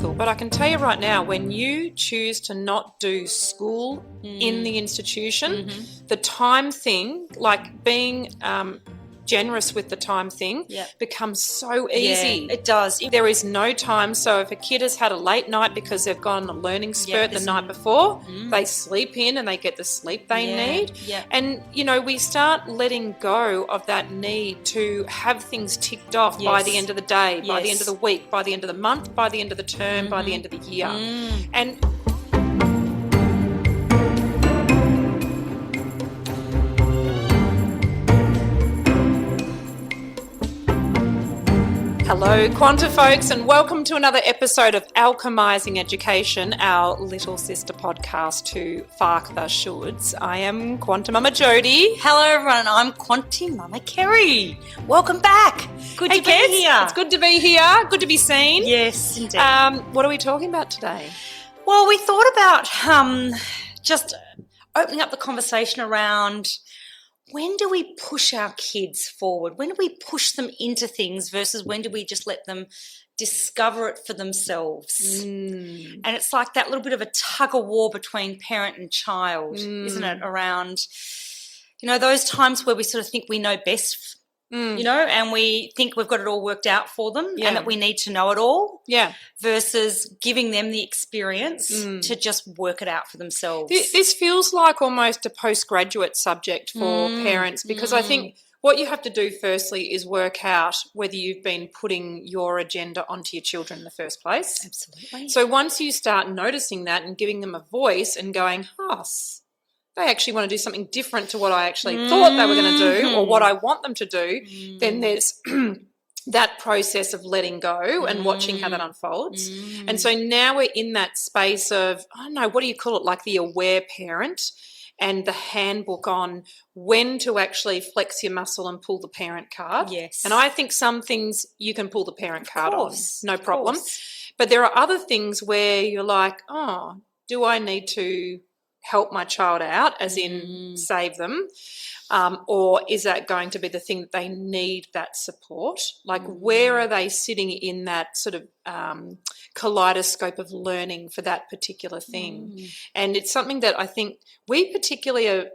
school. But I can tell you right now, when you choose to not do school in the institution, the time thing, like being generous with the time thing, becomes so easy. Yeah, it does. There is no time. So if a kid has had a late night because they've gone on a learning spurt the night before, they sleep in and they get the sleep they need. Yeah. And, you know, we start letting go of that need to have things ticked off by the end of the day, by the end of the week, by the end of the month, by the end of the term, by the end of the year. And hello, Quanta folks, and welcome to another episode of Alchemising Education, our little sister podcast to Faark the Shoulds. I am QuantiMama Jodi. Hello, everyone. I'm QuantiMama Kerri. Welcome back. Good to be here. It's good to be here. Good to be seen. Yes, indeed. What are we talking about today? Well, we thought about just opening up the conversation around when do we push our kids forward? When do we push them into things versus when do we just let them discover it for themselves? And it's like that little bit of a tug of war between parent and child, isn't it? Around, you know, those times where we sort of think we know best, you know, and we think we've got it all worked out for them and that we need to know it all. Yeah. Versus giving them the experience to just work it out for themselves. This feels like almost a postgraduate subject for parents, because I think what you have to do firstly is work out whether you've been putting your agenda onto your children in the first place. Absolutely. So once you start noticing that and giving them a voice and going, they actually want to do something different to what I actually thought they were going to do or what I want them to do, then there's that process of letting go and watching how that unfolds. And so now we're in that space of, I don't know, what do you call it, like the aware parent and the handbook on when to actually flex your muscle and pull the parent card. Yes. And I think some things you can pull the parent card on, no problem. But there are other things where you're like, do I need to help my child out, as in save them, or is that going to be the thing that they need that support? Like where are they sitting in that sort of kaleidoscope of learning for that particular thing? And it's something that I think we particularly are,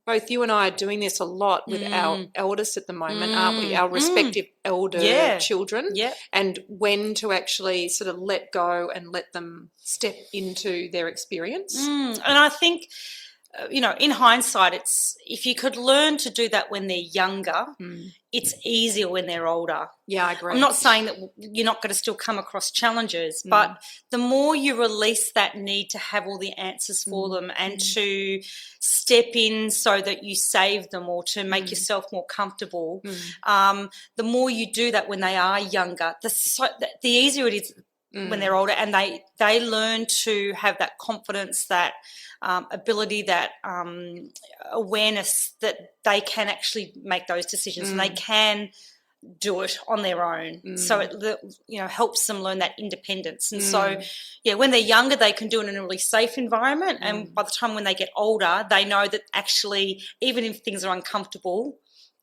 both you and I are doing this a lot with our eldest at the moment, aren't we? Our respective elder children, and when to actually sort of let go and let them step into their experience. And I think, you know, in hindsight, it's if you could learn to do that when they're younger, it's easier when they're older. Yeah, I agree. I'm not saying that you're not going to still come across challenges, but the more you release that need to have all the answers for them and to step in so that you save them or to make yourself more comfortable, the more you do that when they are younger, the easier it is when they're older, and they learn to have that confidence, that ability, that awareness that they can actually make those decisions and they can do it on their own. So it, you know, helps them learn that independence. And so, when they're younger, they can do it in a really safe environment. And by the time when they get older, they know that actually, even if things are uncomfortable,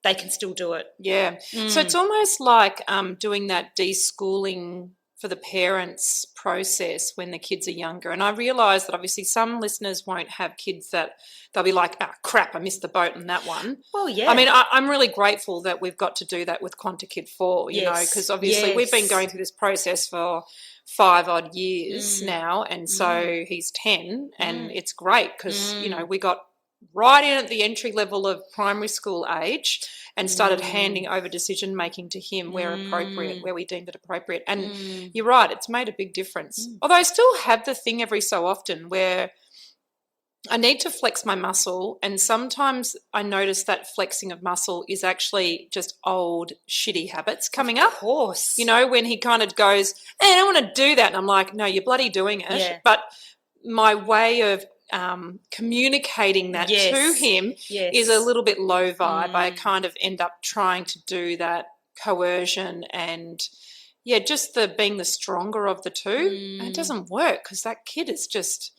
they can still do it. Yeah. So it's almost like doing that deschooling for the parents process when the kids are younger. And I realise that obviously some listeners won't have kids that they'll be like, crap, I missed the boat on that one. Well, yeah. I mean, I'm really grateful that we've got to do that with QuantiKid 4, you know, because obviously we've been going through this process for 5-odd years now, and so he's 10 and it's great because, you know, we got right in at the entry level of primary school age and started handing over decision making to him where appropriate, where we deemed it appropriate. And you're right, it's made a big difference. Although I still have the thing every so often where I need to flex my muscle, and sometimes I notice that flexing of muscle is actually just old shitty habits coming up. Of course. You know, when he kind of goes, I don't want to do that. And I'm like, no, you're bloody doing it. Yeah. But my way of communicating that to him is a little bit low vibe. I kind of end up trying to do that coercion and just the being the stronger of the two. And it doesn't work because that kid is just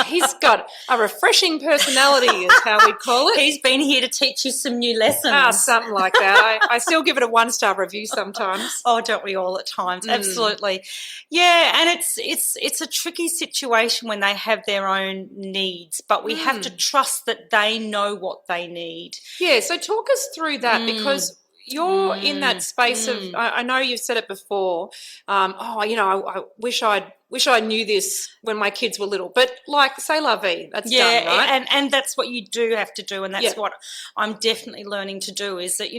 he's got a refreshing personality is how we call it. He's been here to teach you some new lessons. Something like that. I still give it a 1-star review sometimes. Oh, don't we all at times? Absolutely. Yeah, and it's a tricky situation when they have their own needs, but we have to trust that they know what they need. Yeah, so talk us through that because you're in that space of, I know you've said it before, I wish I knew this when my kids were little, but like, c'est la vie, that's done, right? And that's what you do have to do, and that's what I'm definitely learning to do is that,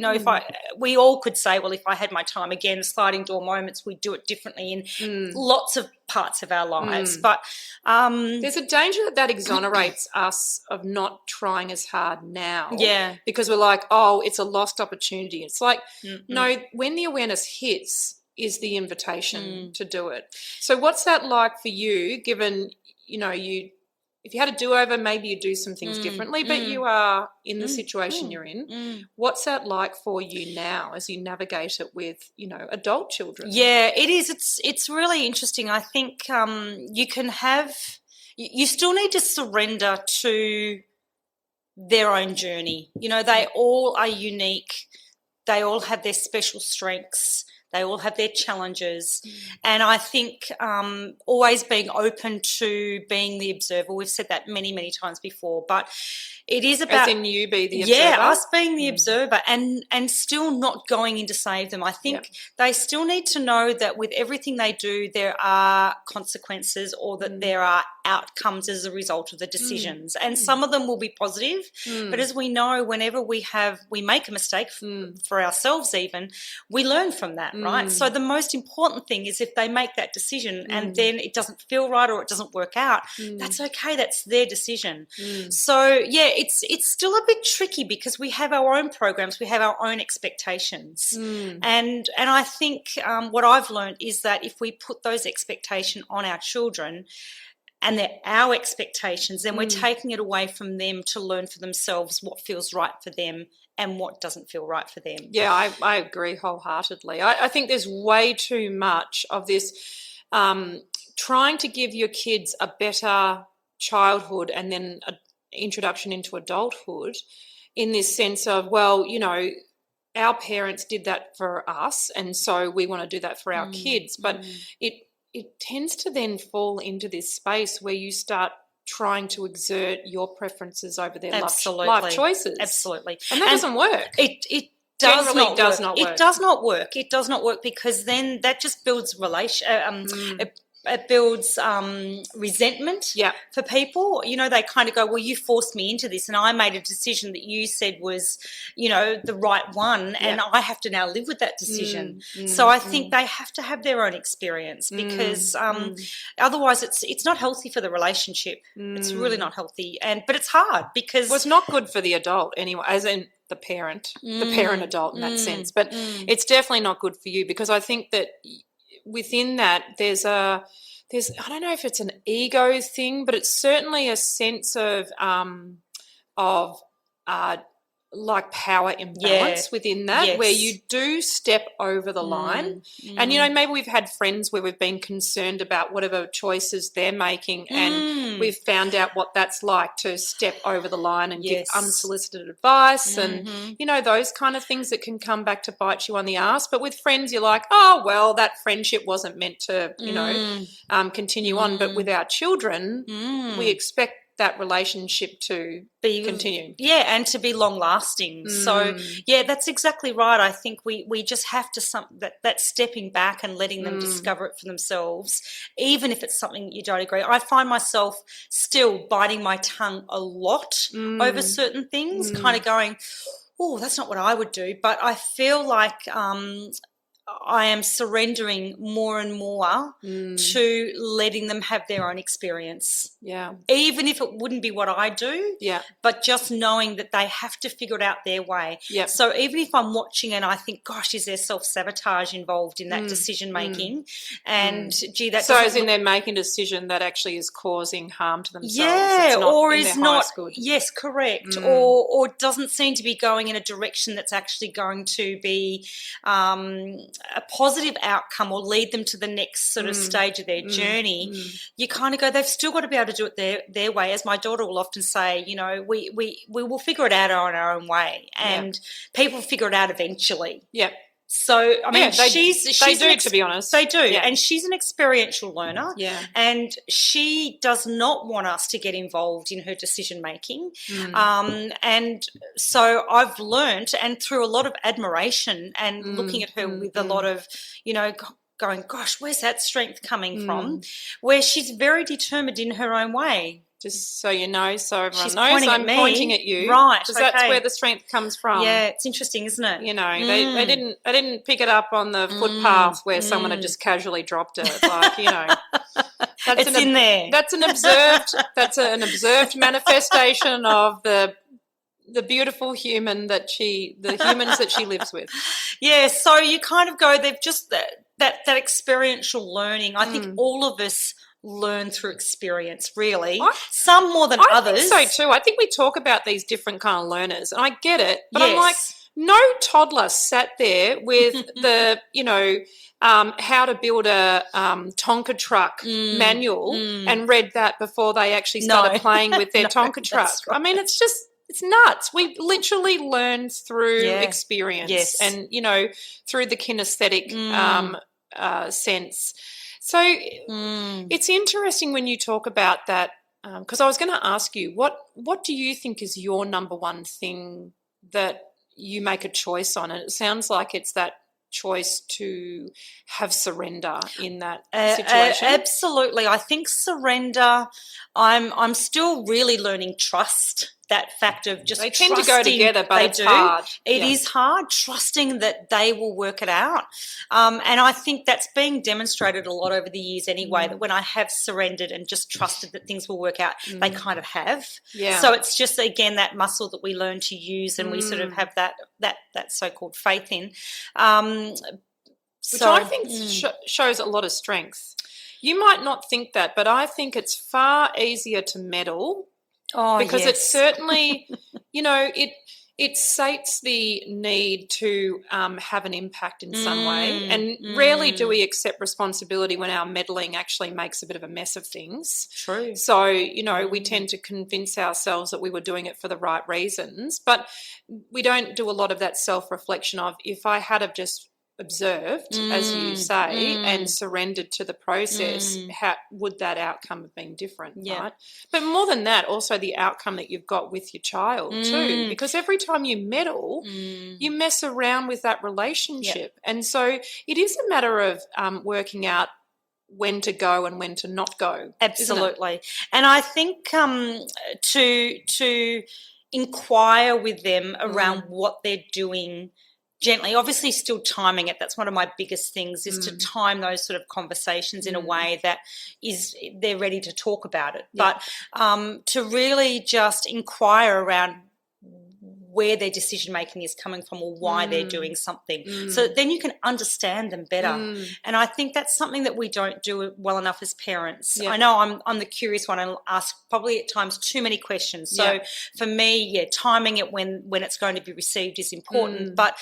we all could say, well, if I had my time again, sliding door moments, we'd do it differently in lots of parts of our lives. But there's a danger that exonerates us of not trying as hard now. Yeah. Because we're like, oh, it's a lost opportunity. It's like, no, when the awareness hits is the invitation to do it. So what's that like for you, given, if you had a do-over, maybe you do some things differently, but you are in the situation you're in. What's that like for you now as you navigate it with, adult children? Yeah, it is. It's really interesting. I think you still need to surrender to their own journey. They all are unique. They all have their special strengths. They all have their challenges. And I think always being open to being the observer. We've said that many, many times before, but it is about... As in you be the observer? Yeah, us being the observer and still not going in to save them. I think they still need to know that with everything they do, there are consequences or that there are outcomes as a result of the decisions. And some of them will be positive, but as we know, whenever we make a mistake for ourselves even, we learn from that, right? So the most important thing is if they make that decision and then it doesn't feel right or it doesn't work out, that's okay. That's their decision. So, yeah, it's still a bit tricky because we have our own programs, we have our own expectations. And I think what I've learned is that if we put those expectations on our children and they're our expectations, then we're taking it away from them to learn for themselves what feels right for them and what doesn't feel right for them. Yeah, I agree wholeheartedly. I think there's way too much of this trying to give your kids a better childhood and then an introduction into adulthood in this sense of, well, our parents did that for us and so we want to do that for our kids. But it tends to then fall into this space where you start trying to exert your preferences over their life choices. Absolutely. And that doesn't work. It does not work. It does not work. It does not work because then that just builds it builds resentment for people. They kind of go, well, you forced me into this and I made a decision that you said was, the right one and I have to now live with that decision. So I think they have to have their own experience because otherwise it's not healthy for the relationship. It's really not healthy. But it's hard because... Well, it's not good for the adult anyway, as in the parent adult in that sense. But it's definitely not good for you because I think that within that there's I don't know if it's an ego thing, but it's certainly a sense of like power imbalance within that where you do step over the line. And, maybe we've had friends where we've been concerned about whatever choices they're making and we've found out what that's like to step over the line and give unsolicited advice and, those kind of things that can come back to bite you on the ass. But with friends, you're like, oh, well, that friendship wasn't meant to, continue on. But with our children, we expect that relationship to continue. Yeah, and to be long lasting. So, yeah, that's exactly right. I think we just have to that stepping back and letting them discover it for themselves, even if it's something you don't agree. I find myself still biting my tongue a lot over certain things, kind of going, oh, that's not what I would do. But I feel like I am surrendering more and more to letting them have their own experience. Yeah. Even if it wouldn't be what I do. Yeah. But just knowing that they have to figure it out their way. Yeah. So even if I'm watching and I think, gosh, is there self-sabotage involved in that decision making? And gee, that so as in they're making a decision that actually is causing harm to themselves. Yeah, it's not or in is their not. highest good. Yes, correct. Or doesn't seem to be going in a direction that's actually going to be a positive outcome or lead them to the next sort of stage of their journey, you kind of go, they've still got to be able to do it their way. As my daughter will often say, you know, we will figure it out on our own way, and people figure it out eventually. Yeah. So, I mean, they do, to be honest. They do. Yeah. And she's an experiential learner. Yeah. And she does not want us to get involved in her decision-making. And so I've learned, and through a lot of admiration and looking at her with a lot of, you know, going, gosh, where's that strength coming from? Where she's very determined in her own way. Just so you know, so everyone She's knows, pointing I'm at me. Pointing at you, right? Because that's where the strength comes from. Yeah, it's interesting, isn't it? You know, they didn't pick it up on the footpath where someone had just casually dropped it. Like, you know, it's in there. That's an observed manifestation of the beautiful humans that she lives with. Yeah, so you kind of go, they've just that experiential learning. I think all of us learn through experience, really. Some more than others. I think so too. I think we talk about these different kind of learners, and I get it, but I'm like, no toddler sat there with the, you know, how to build a Tonka truck manual and read that before they actually started playing with their Tonka truck. Right. I mean, it's nuts. We literally learn through experience and, you know, through the kinesthetic sense. So it's interesting when you talk about that, because I was going to ask you, what do you think is your number one thing that you make a choice on? And it sounds like it's that choice to have surrender in that situation. Absolutely. I think surrender, I'm still really learning trust. That fact of just they tend to go together, but it's hard. It is hard, trusting that they will work it out. And I think that's being demonstrated a lot over the years anyway, that when I have surrendered and just trusted that things will work out, they kind of have. Yeah. So it's just, again, that muscle that we learn to use, and we sort of have that so-called faith in. Which I think shows a lot of strength. You might not think that, but I think it's far easier to meddle. Because it certainly, you know, it sates the need to have an impact in some way, and rarely do we accept responsibility when our meddling actually makes a bit of a mess of things. True. So, you know, we tend to convince ourselves that we were doing it for the right reasons, but we don't do a lot of that self-reflection of, if I had have just observed, as you say, and surrendered to the process, how would that outcome have been different, right? But more than that, also the outcome that you've got with your child too, because every time you meddle, you mess around with that relationship. And so it is a matter of working out when to go and when to not go. Absolutely. And I think to inquire with them around what they're doing gently, obviously still timing it. That's one of my biggest things, is to time those sort of conversations in a way that they're ready to talk about it. But to really just inquire around where their decision making is coming from, or why they're doing something, so then you can understand them better. And I think that's something that we don't do well enough as parents. I know I'm the curious one, and ask probably at times too many questions. So for me, timing it when it's going to be received is important, but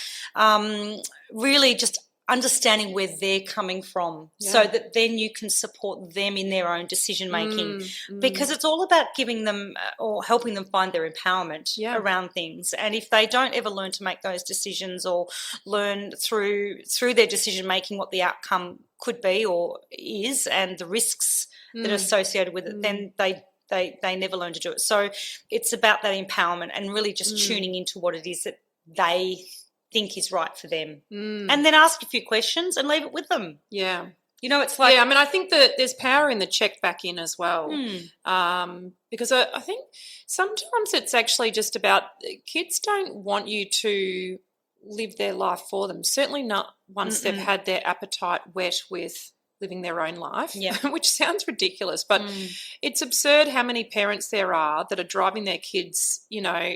really just understanding where they're coming from, so that then you can support them in their own decision making, because it's all about giving them or helping them find their empowerment around things. And if they don't ever learn to make those decisions, or learn through their decision making what the outcome could be or is, and the risks that are associated with it, then they never learn to do it. So it's about that empowerment, and really just tuning into what it is that they think is right for them, and then ask a few questions and leave it with them. You know, it's like, I mean, I think that there's power in the check back in as well, because I think sometimes it's actually just about, kids don't want you to live their life for them, certainly not once they've had their appetite whet with living their own life, which sounds ridiculous, but it's absurd how many parents there are that are driving their kids, you know,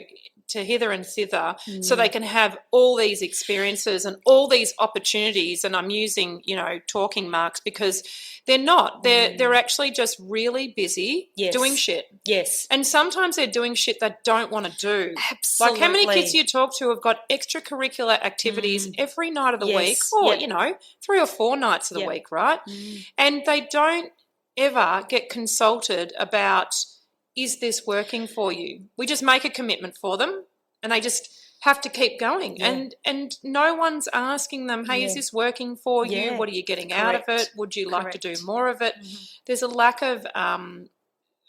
to hither and thither so they can have all these experiences and all these opportunities. And I'm using, talking marks because they're not. They're actually just really busy doing shit. Yes. And sometimes they're doing shit they don't want to do. Absolutely. Like how many kids you talk to have got extracurricular activities every night of the week or, 3 or 4 nights of the week, right? And they don't ever get consulted about, is this working for you? We just make a commitment for them and they just have to keep going. Yeah. And no one's asking them, hey, is this working for you? What are you getting out of it? Would you like to do more of it? There's a lack of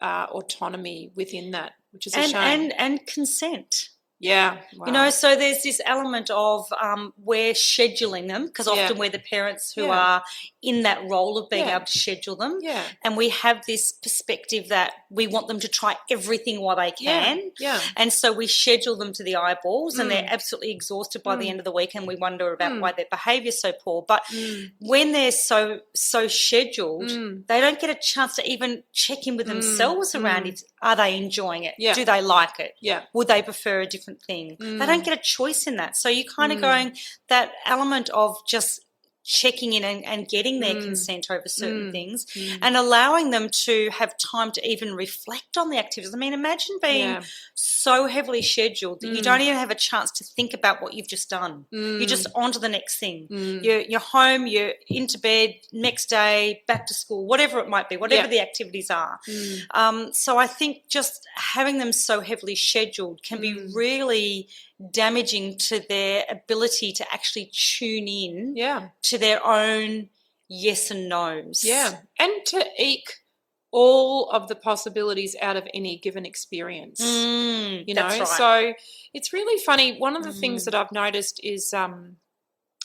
autonomy within that, which is a shame. And consent. Yeah. Wow. So there's this element of we're scheduling them because often we're the parents who are in that role of being able to schedule them. Yeah. And we have this perspective that we want them to try everything while they can. Yeah. And so we schedule them to the eyeballs and they're absolutely exhausted by the end of the week and we wonder about why their behaviour's so poor. But when they're so scheduled, they don't get a chance to even check in with themselves around it. Are they enjoying it? Yeah. Do they like it? Yeah. Would they prefer a different thing? They don't get a choice in that. So you're kind of going that element of just checking in and getting their consent over certain things and allowing them to have time to even reflect on the activities. I mean, imagine being so heavily scheduled that you don't even have a chance to think about what you've just done. You're just on to the next thing. You're home, you're into bed, next day, back to school, whatever it might be, whatever the activities are. So I think just having them so heavily scheduled can be really damaging to their ability to actually tune in to their own yes and no's. Yeah, and to eke all of the possibilities out of any given experience. That's right. So it's really funny. One of the things that I've noticed is, and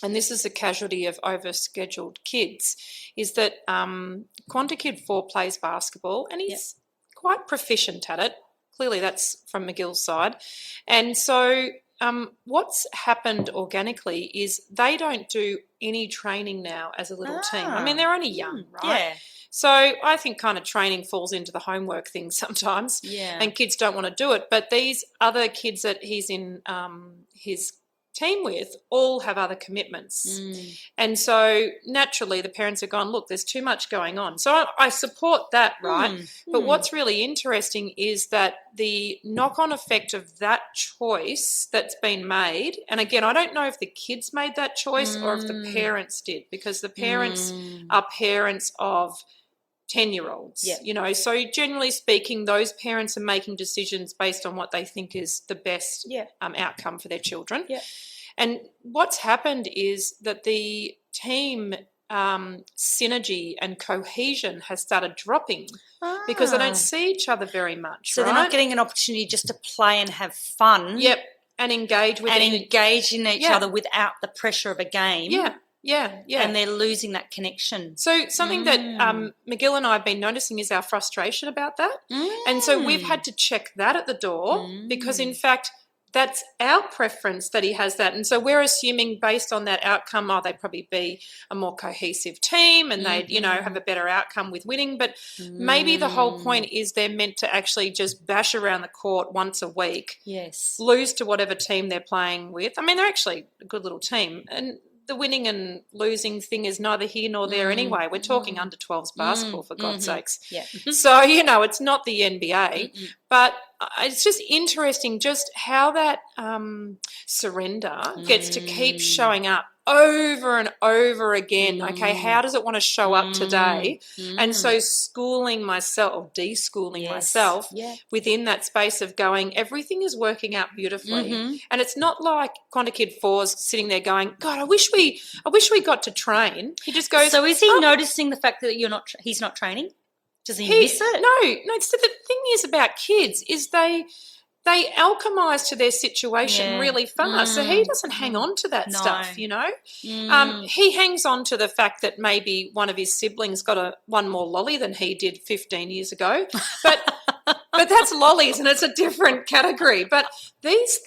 this is a casualty of overscheduled kids, is that Quanta Kid 4 plays basketball and he's quite proficient at it. Clearly that's from McGill's side. And so what's happened organically is they don't do any training now as a little team. I mean, they're only young, right? Yeah. So I think kind of training falls into the homework thing sometimes, and kids don't want to do it. But these other kids that he's in his team with all have other commitments. And so naturally the parents are gone, look, there's too much going on. So I support that, right? But what's really interesting is that the knock-on effect of that choice that's been made, and again, I don't know if the kids made that choice or if the parents did, because the parents are parents of 10-year-olds, so generally speaking, those parents are making decisions based on what they think is the best outcome for their children. And what's happened is that the team synergy and cohesion has started dropping because they don't see each other very much. So they're not getting an opportunity just to play and have fun. And engage with engage in each other without the pressure of a game. Yeah. And they're losing that connection. So something that McGill and I have been noticing is our frustration about that. And so we've had to check that at the door because, in fact, that's our preference that he has that. And so we're assuming based on that outcome, they'd probably be a more cohesive team and they'd, have a better outcome with winning. But maybe the whole point is they're meant to actually just bash around the court once a week, lose to whatever team they're playing with. I mean, they're actually a good little team. And the winning and losing thing is neither here nor there anyway. We're talking under 12s basketball, for God's sakes. So, it's not the NBA. But it's just interesting just how that surrender gets to keep showing up over and over again. Okay, how does it want to show up today? And so schooling myself or deschooling myself within that space of going, everything is working out beautifully. And it's not like Quanta Kid 4's sitting there going, God, I wish we got to train. He just goes, so is he noticing the fact that he's not training? Does he miss it? No. So the thing is about kids is they alchemise to their situation really fast. So he doesn't hang on to that stuff, He hangs on to the fact that maybe one of his siblings got one more lolly than he did 15 years ago. But that's lollies and it's a different category. But these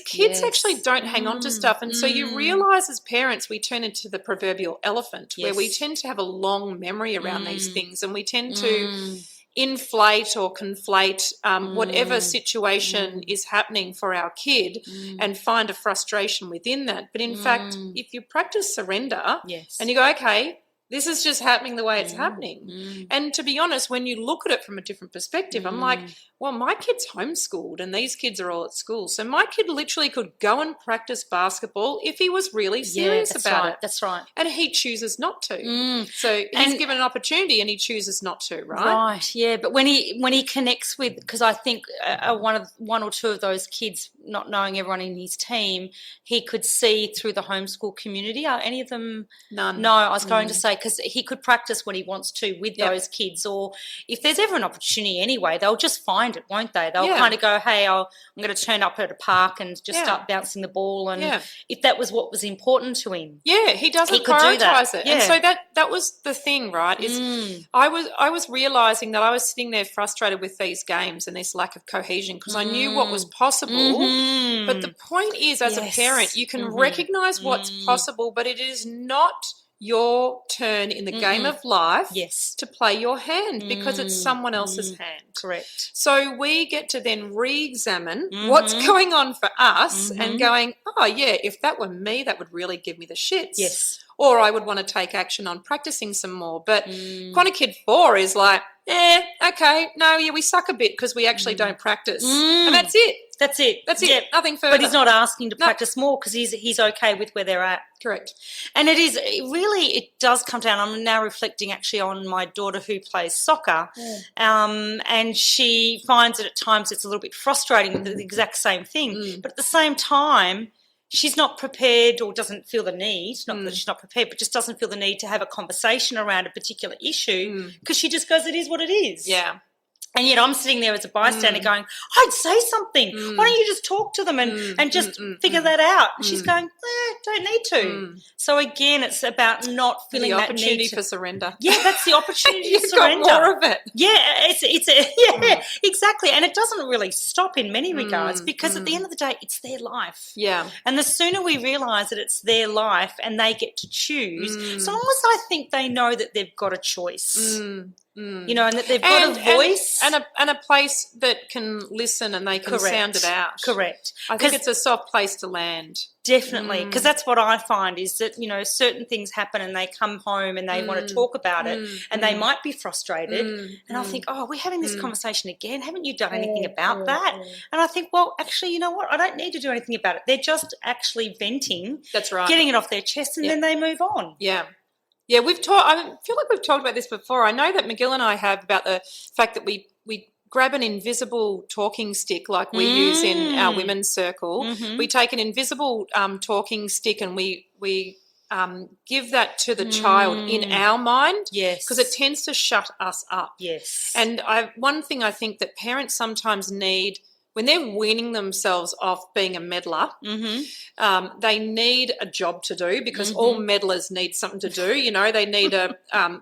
kids actually don't hang on to stuff. And so you realise as parents we turn into the proverbial elephant where we tend to have a long memory around these things and we tend to inflate or conflate whatever situation is happening for our kid and find a frustration within that. But in fact, if you practice surrender and you go, okay, this is just happening the way it's happening. And to be honest, when you look at it from a different perspective, I'm like, well, my kid's homeschooled and these kids are all at school. So my kid literally could go and practice basketball if he was really serious about it. That's right. And he chooses not to. So he's given an opportunity and he chooses not to, right? Right, yeah. But when he connects with, because I think one or two of those kids, not knowing everyone in his team, he could see through the homeschool community. Are any of them? None. No, I was going to say, because he could practice when he wants to with those kids, or if there's ever an opportunity anyway, they'll just find it, won't they? They'll kind of go, hey, I'm going to turn up at a park and just start bouncing the ball. And if that was what was important to him. Yeah, he doesn't prioritise it. Yeah. And so that was the thing, right, is I was realising that I was sitting there frustrated with these games and this lack of cohesion because I knew what was possible. But the point is, as a parent, you can recognise what's possible, but it is not your turn in the game of life to play your hand because it's someone else's hand. Correct. So we get to then re-examine what's going on for us and going, oh, yeah, if that were me, that would really give me the shits. Yes. Or I would want to take action on practicing some more. But Quanti Kid 4 is like, okay, no, we suck a bit because we actually don't practice. And that's it. That's it. Yep. Nothing further. But he's not asking to practice more because he's okay with where they're at. Correct. And it does come down. I'm now reflecting actually on my daughter who plays soccer, and she finds that at times it's a little bit frustrating with the exact same thing. But at the same time, she's not prepared or doesn't feel the need, not that she's not prepared, but just doesn't feel the need to have a conversation around a particular issue because she just goes, it is what it is. Yeah. And yet I'm sitting there as a bystander going, I'd say something. Why don't you just talk to them and just figure that out? And she's going, don't need to. So, again, it's about not feeling the that opportunity need for surrender. Yeah, that's the opportunity You've to surrender. got more of it. Yeah, exactly. And it doesn't really stop in many regards because at the end of the day, it's their life. Yeah. And the sooner we realise that it's their life and they get to choose, as long as I think they know that they've got a choice. You know, and that they've got a voice. And a place that can listen and they can sound it out. Correct. I think it's a soft place to land. Definitely, because that's what I find is that, you know, certain things happen and they come home and they want to talk about it and they might be frustrated and I'll think, oh, we're having this conversation again. Haven't you done anything about that? And I think, well, actually, you know what? I don't need to do anything about it. They're just actually venting. That's right. Getting it off their chest and then they move on. Yeah. Yeah, I feel like we've talked about this before. I know that McGill and I have about the fact that we grab an invisible talking stick like we use in our women's circle. We take an invisible talking stick and we give that to the child in our mind. Yes. Because it tends to shut us up. Yes. And one thing I think that parents sometimes need when they're weaning themselves off being a meddler, they need a job to do because all meddlers need something to do. You know, they need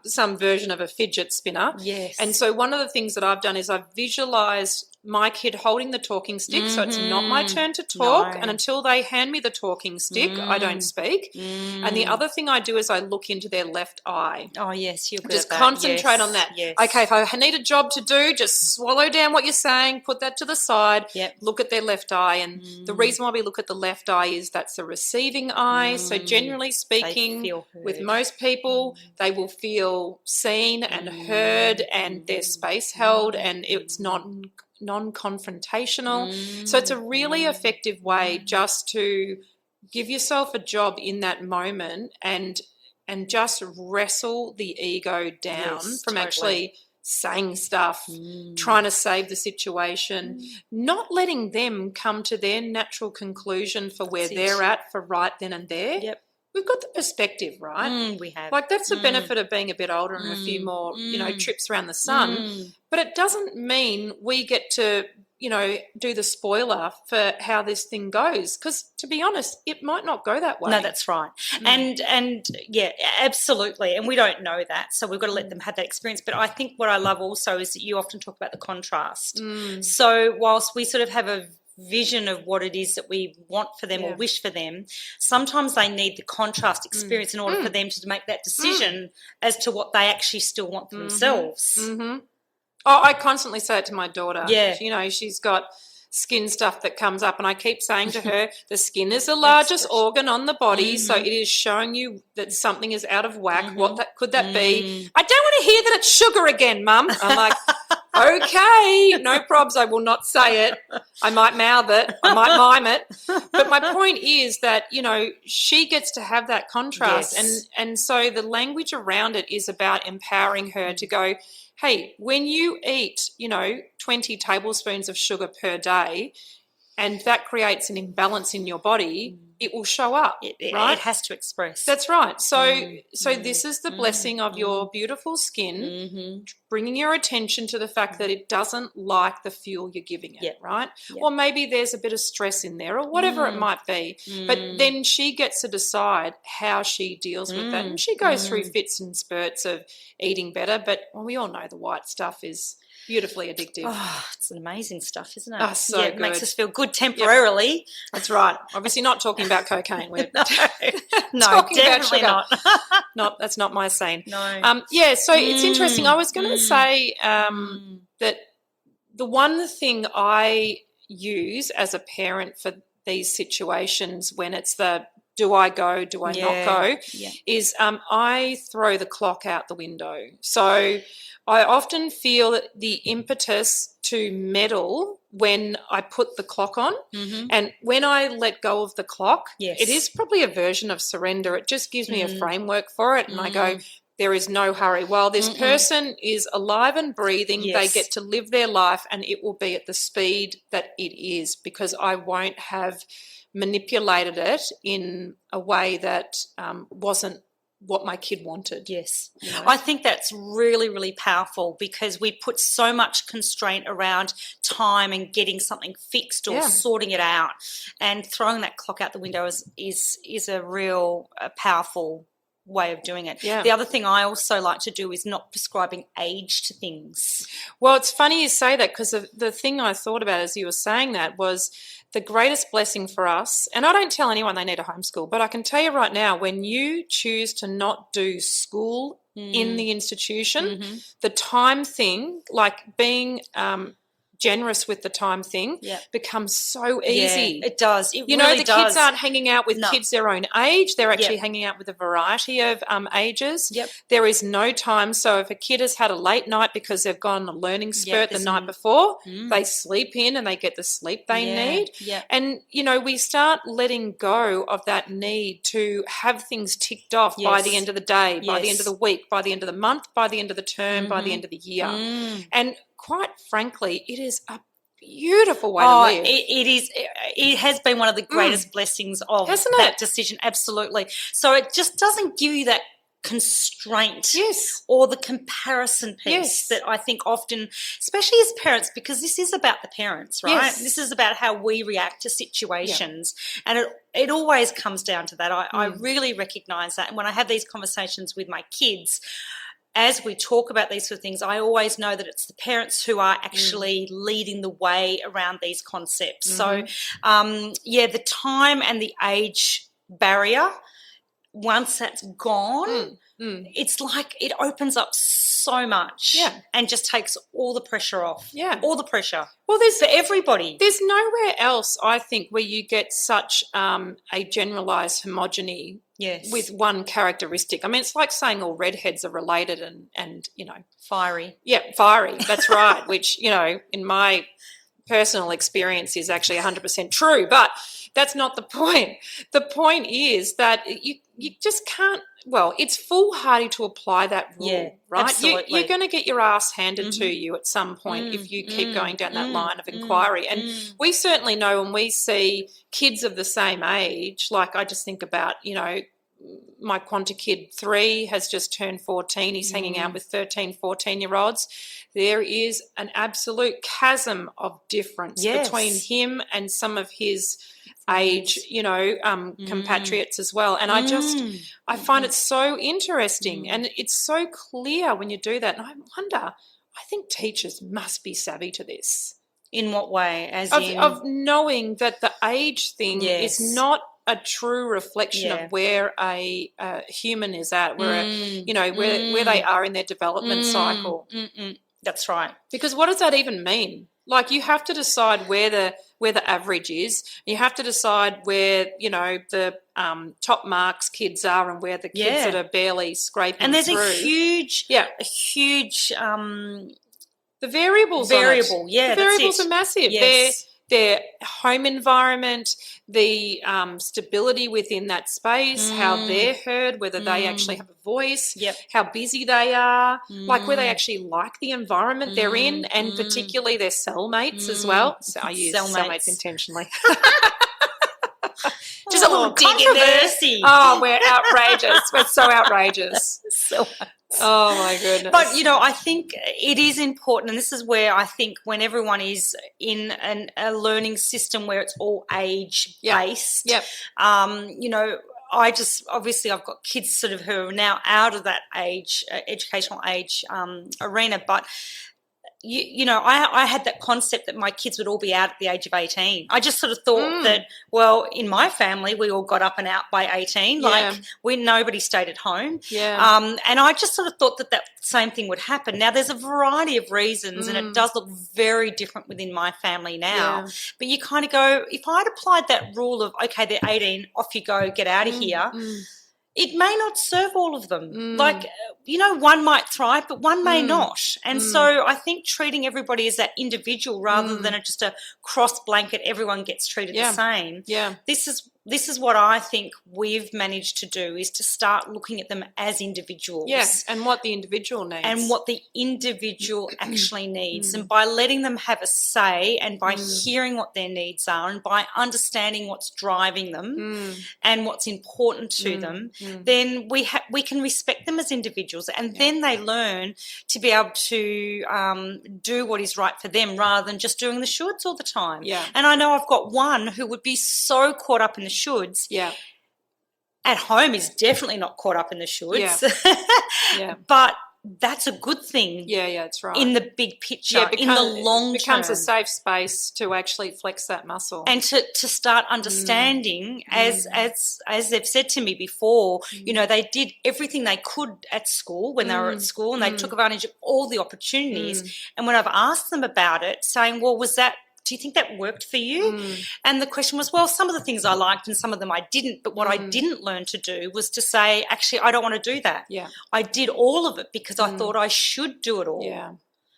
some version of a fidget spinner. Yes. And so one of the things that I've done is I've visualised my kid holding the talking stick, so it's not my turn to talk, and until they hand me the talking stick, I don't speak. And the other thing I do is I look into their left eye. Oh, yes, you're good just at that. concentrate on that. Yes. Okay, if I need a job to do, just swallow down what you're saying, put that to the side, look at their left eye. And the reason why we look at the left eye is that's the receiving eye. So generally speaking, with most people, they will feel seen and heard and their space held and it's not non-confrontational. So it's a really effective way just to give yourself a job in that moment and just wrestle the ego down from actually saying stuff, trying to save the situation, not letting them come to their natural conclusion for where they're at for right then and there. Yep. We've got the perspective, right? We have. Like that's the benefit of being a bit older and a few more, trips around the sun. But it doesn't mean we get to, do the spoiler for how this thing goes. Because to be honest, it might not go that way. No, that's right. And yeah, absolutely. And we don't know that. So we've got to let them have that experience. But I think what I love also is that you often talk about the contrast. So whilst we sort of have a vision of what it is that we want for them or wish for them, sometimes they need the contrast experience in order for them to make that decision as to what they actually still want for themselves. Oh, I constantly say it to my daughter. Yeah. You know, she's got skin stuff that comes up, and I keep saying to her, the skin is the largest organ on the body, so it is showing you that something is out of whack. What could that be? I don't want to hear that it's sugar again, Mum. I'm like, okay, no probs. I will not say it. I might mouth it. I might mime it. But my point is that, you know, she gets to have that contrast. Yes. And so the language around it is about empowering her to go, hey, when you eat, you know, 20 tablespoons of sugar per day, and that creates an imbalance in your body, it will show up, right? It has to express. That's right. So this is the blessing of your beautiful skin, bringing your attention to the fact that it doesn't like the fuel you're giving it, right? Or maybe there's a bit of stress in there or whatever it might be. But then she gets to decide how she deals with that. And she goes through fits and spurts of eating better, but we all know the white stuff is beautifully addictive. Oh, it's amazing stuff, isn't it? Oh, so it good. makes us feel good temporarily. Yep. That's right. Obviously not talking about cocaine. We're no, talking definitely about sugar. not. That's not my scene. No. So it's interesting. I was going to say that the one thing I use as a parent for these situations when it's the do I go, do I not go, is I throw the clock out the window. So I often feel that the impetus to meddle when I put the clock on and when I let go of the clock, it is probably a version of surrender. It just gives me a framework for it, and I go, there is no hurry. While this person is alive and breathing, they get to live their life, and it will be at the speed that it is, because I won't have manipulated it in a way that wasn't what my kid wanted. Yes. You know? I think that's really, really powerful, because we put so much constraint around time and getting something fixed or sorting it out, and throwing that clock out the window is a real powerful way of doing it. Yeah. The other thing I also like to do is not prescribing age to things. Well, it's funny you say that, because the thing I thought about as you were saying that was the greatest blessing for us, and I don't tell anyone they need a homeschool, but I can tell you right now, when you choose to not do school in the institution, the time thing, like being generous with the time thing, becomes so easy. Yeah, it does. It you really know, the does. kids aren't hanging out with kids their own age. They're actually hanging out with a variety of ages. Yep. There is no time. So if a kid has had a late night because they've gone on a learning spurt the night before, they sleep in and they get the sleep they need. Yeah. And, you know, we start letting go of that need to have things ticked off by the end of the day, by the end of the week, by the end of the month, by the end of the term, by the end of the year. And quite frankly, it is a beautiful way to live. It is. It has been one of the greatest blessings of that decision, absolutely. So it just doesn't give you that constraint or the comparison piece that I think often, especially as parents, because this is about the parents, right? Yes. This is about how we react to situations, and it always comes down to that. I really recognise that, and when I have these conversations with my kids, as we talk about these sort of things, I always know that it's the parents who are actually leading the way around these concepts. So, the time and the age barrier, once that's gone, it's like it opens up so much and just takes all the pressure off. Yeah. All the pressure. Well, there's for everybody. There's nowhere else, I think, where you get such a generalised homogeny with one characteristic. I mean, it's like saying all redheads are related and you know. Fiery. Yeah, fiery. That's right, which, you know, in my personal experience is actually 100% true, but that's not the point. The point is that you just can't, well, it's foolhardy to apply that rule, right? Absolutely. You're going to get your ass handed to you at some point if you keep going down that line of inquiry. And we certainly know when we see kids of the same age, like I just think about, you know, my Quanta kid 3 has just turned 14. He's hanging out with 13, 14-year-olds. There is an absolute chasm of difference between him and some of his age, you know, compatriots as well. And I find it so interesting and it's so clear when you do that. And I wonder, I think teachers must be savvy to this. In what way? Of knowing that the age thing is not a true reflection of where a human is at, where you know where they are in their development cycle. That's right. Because what does that even mean? Like, you have to decide where the average is. You have to decide where, you know, the top marks kids are and where the kids that are barely scraping through. And there's a huge the variable. Yeah, the variables are massive. Yes. Their home environment, the stability within that space, how they're heard, whether they actually have a voice, how busy they are, like where they actually like the environment they're in, and particularly their cellmates as well. So I use cellmates intentionally. Just a little dig in there. Oh, we're outrageous. We're so outrageous. Oh, my goodness. But, you know, I think it is important, and this is where I think when everyone is in a learning system where it's all age-based, you know, obviously I've got kids sort of who are now out of that age, educational age arena, but you know, I had that concept that my kids would all be out at the age of 18. I just sort of thought that, well, in my family, we all got up and out by 18. Like, nobody stayed at home. Yeah. And I just sort of thought that same thing would happen. Now, there's a variety of reasons, and it does look very different within my family now. Yeah. But you kind of go, if I'd applied that rule of, okay, they're 18, off you go, get out of here, it may not serve all of them. Like, you know, one might thrive, but one may not. And so I think treating everybody as that individual rather than just a cross blanket, everyone gets treated the same. Yeah. This is what I think we've managed to do, is to start looking at them as individuals. Yes, and what the individual needs. And what the individual actually needs. And by letting them have a say, and by hearing what their needs are, and by understanding what's driving them and what's important to them, then we can respect them as individuals, and then they learn to be able to do what is right for them rather than just doing the shoulds all the time. Yeah. And I know I've got one who would be so caught up in the shoulds. Yeah. At home is definitely not caught up in the shoulds. Yeah. But that's a good thing. Yeah, that's right. In the big picture, in the long term. It becomes a safe space to actually flex that muscle. And to start understanding, as they've said to me before, you know, they did everything they could at school when they were at school, and they took advantage of all the opportunities. And when I've asked them about it, saying, well, do you think that worked for you? And the question was, well, some of the things I liked and some of them I didn't, but what I didn't learn to do was to say, actually, I don't want to do that. Yeah. I did all of it because I thought I should do it all. Yeah.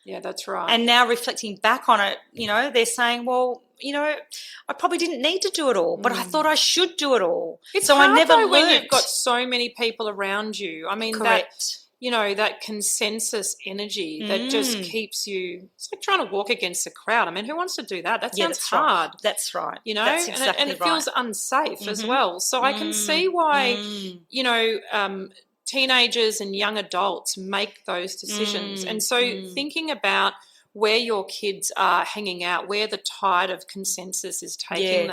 Yeah, that's right. And now reflecting back on it, you know, they're saying, well, you know, I probably didn't need to do it all, but I thought I should do it all. It's so hard I never though learned. When you've got so many people around you. I mean, Correct. You know, that consensus energy that just keeps you, it's like trying to walk against the crowd. I mean, who wants to do that? That sounds hard. Right. That's right. You know, that's exactly and it feels unsafe as well. So I can see why, you know, teenagers and young adults make those decisions. And so thinking about where your kids are hanging out, where the tide of consensus is taking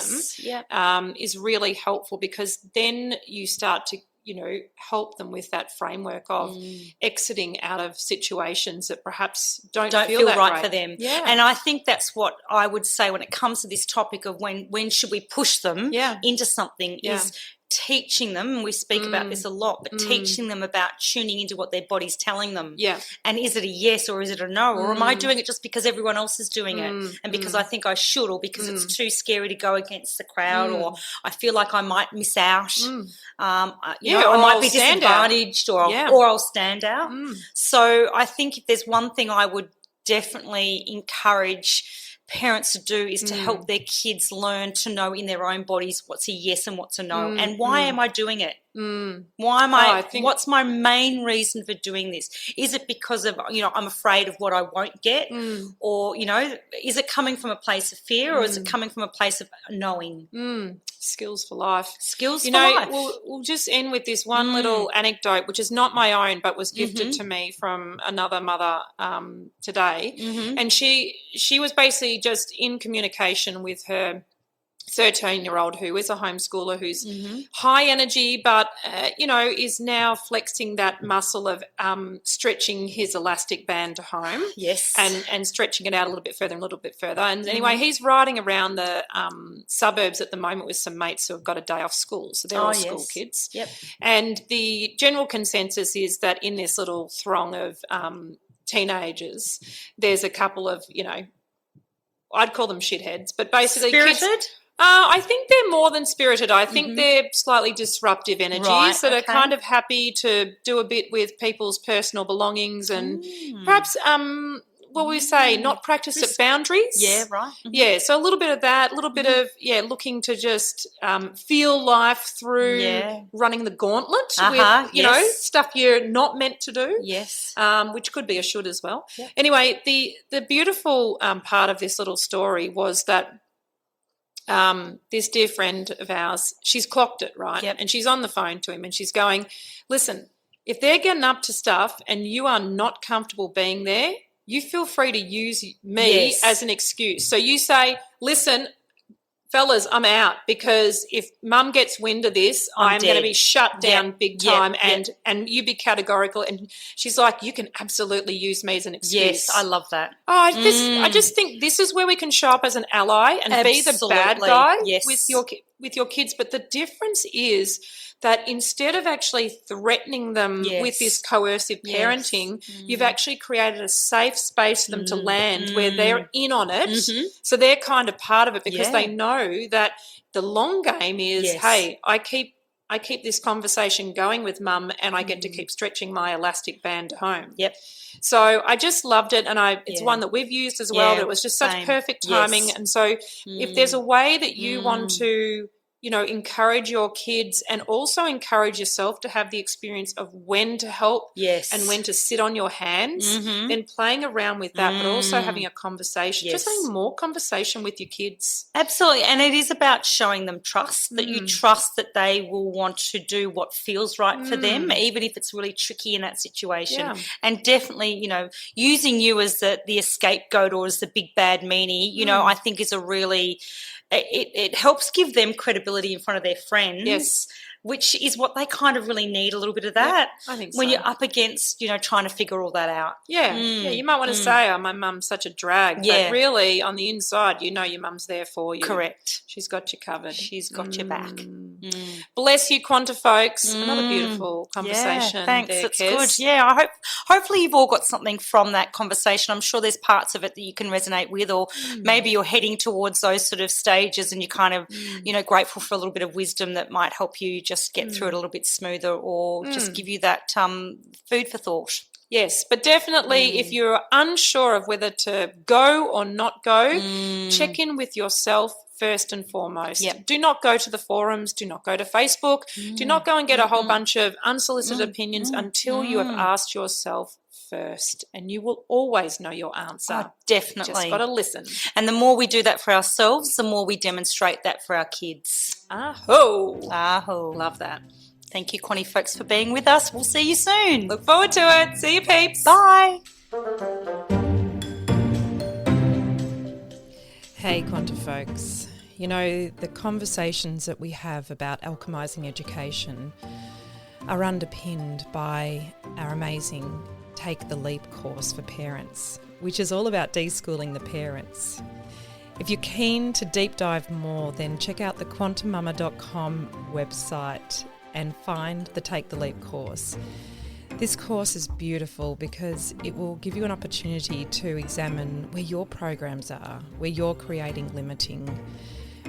them is really helpful, because then you start to, you know, help them with that framework of exiting out of situations that perhaps don't feel that right great for them. Yeah. And I think that's what I would say when it comes to this topic of when should we push them into something is teaching them, and we speak about this a lot, but teaching them about tuning into what their body's telling them. Yeah. And is it a yes or is it a no? Or am I doing it just because everyone else is doing it and because I think I should, or because it's too scary to go against the crowd, or I feel like I might miss out. You know, I might be disadvantaged or I'll stand out. So I think if there's one thing I would definitely encourage parents to do is to help their kids learn to know in their own bodies what's a yes and what's a no, and why am I doing it? Why am what's my main reason for doing this? Is it because of, you know, I'm afraid of what I won't get, or, you know, is it coming from a place of fear, or is it coming from a place of knowing? Skills for life. Skills for life. We'll just end with this one little anecdote, which is not my own, but was gifted to me from another mother today. And she was basically just in communication with her 13-year-old who is a homeschooler, who's high energy, but, you know, is now flexing that muscle of stretching his elastic band to home. Yes. And stretching it out a little bit further and a little bit further. And anyway, he's riding around the suburbs at the moment with some mates who have got a day off school. So they're all school kids. Yep. And the general consensus is that in this little throng of teenagers, there's a couple of, I'd call them shitheads, but basically Spirited? kids, I think they're more than spirited. I think they're slightly disruptive energies that are kind of happy to do a bit with people's personal belongings and perhaps what we say, not practice at boundaries. Yeah, right. Yeah, so a little bit of that, a little bit of, looking to just feel life through running the gauntlet with, stuff you're not meant to do. Yes. Which could be a should as well. Yep. Anyway, the beautiful part of this little story was that this dear friend of ours, she's clocked it, right? Yep. And she's on the phone to him and she's going, listen, if they're getting up to stuff and you are not comfortable being there, you feel free to use me as an excuse. So you say, listen, fellas, I'm out because if mum gets wind of this, I'm going to be shut down big time and you be categorical. And she's like, you can absolutely use me as an excuse. Yes, I love that. Oh, I just think this is where we can show up as an ally and be the bad guy with your kids. But the difference is that instead of actually threatening them with this coercive parenting, you've actually created a safe space for them to land where they're in on it. So they're kind of part of it because they know that the long game is, hey, I keep this conversation going with mum and I get to keep stretching my elastic band at home. Yep. So I just loved it, and it's one that we've used as well. It was just such perfect timing. And so if there's a way that you want to encourage your kids and also encourage yourself to have the experience of when to help and when to sit on your hands, then playing around with that, but also having a conversation, just having more conversation with your kids. Absolutely. And it is about showing them trust, that you trust that they will want to do what feels right for them, even if it's really tricky in that situation. Yeah. And definitely, using you as the scapegoat or as the big bad meanie, I think is a really... It helps give them credibility in front of their friends, which is what they kind of really need, a little bit of that. I think when you're up against, trying to figure all that out. Yeah, you might want to say, oh, my mum's such a drag, but really on the inside, your mum's there for you. Correct. She's got you covered. She's got your back. Bless you, Quanta folks. Another beautiful conversation. Yeah, thanks. There, That's Kez. good. Yeah, hopefully you've all got something from that conversation. I'm sure there's parts of it that you can resonate with, or maybe you're heading towards those sort of stages and you're kind of, grateful for a little bit of wisdom that might help you just get through it a little bit smoother, or just give you that food for thought. Yes, but definitely if you're unsure of whether to go or not go, check in with yourself first and foremost. Yep. Do not go to the forums. Do not go to Facebook. Do not go and get a whole bunch of unsolicited opinions until you have asked yourself first, and you will always know your answer. Oh, definitely. Just got to listen. And the more we do that for ourselves, the more we demonstrate that for our kids. Aho. Aho. Love that. Thank you, Connie folks, for being with us. We'll see you soon. Look forward to it. See you, peeps. Bye. Hey, Quanta folks. The conversations that we have about alchemising education are underpinned by our amazing Take the Leap course for parents, which is all about deschooling the parents. If you're keen to deep dive more, then check out the QuantiMama.com website and find the Take the Leap course. This course is beautiful because it will give you an opportunity to examine where your programs are, where you're creating limiting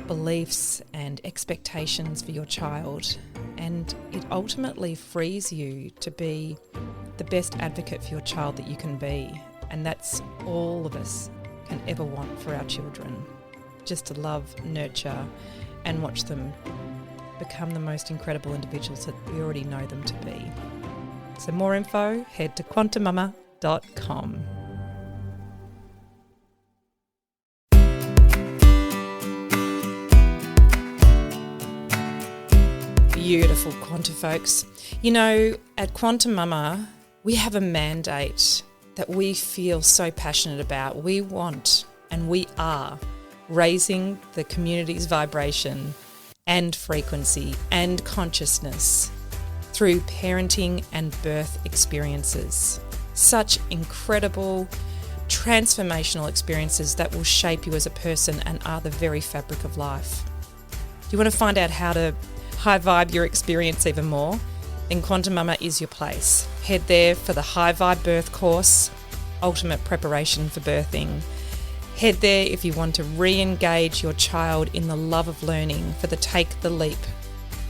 beliefs and expectations for your child, and it ultimately frees you to be the best advocate for your child that you can be, and that's all of us can ever want for our children, just to love, nurture and watch them become the most incredible individuals that we already know them to be. So more info, head to QuantiMama.com. Beautiful Quanta folks. At QuantiMama, we have a mandate that we feel so passionate about. We want and we are raising the community's vibration and frequency and consciousness through parenting and birth experiences. Such incredible, transformational experiences that will shape you as a person and are the very fabric of life. Do you want to find out how to high vibe your experience even more? Then QuantiMama is your place. Head there for the High Vibe Birth course, ultimate preparation for birthing. Head there if you want to re-engage your child in the love of learning for the Take the Leap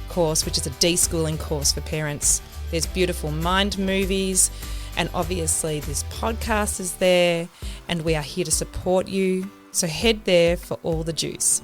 course, which is a deschooling course for parents. There's beautiful mind movies, and obviously this podcast is there, and we are here to support you. So head there for all the juice.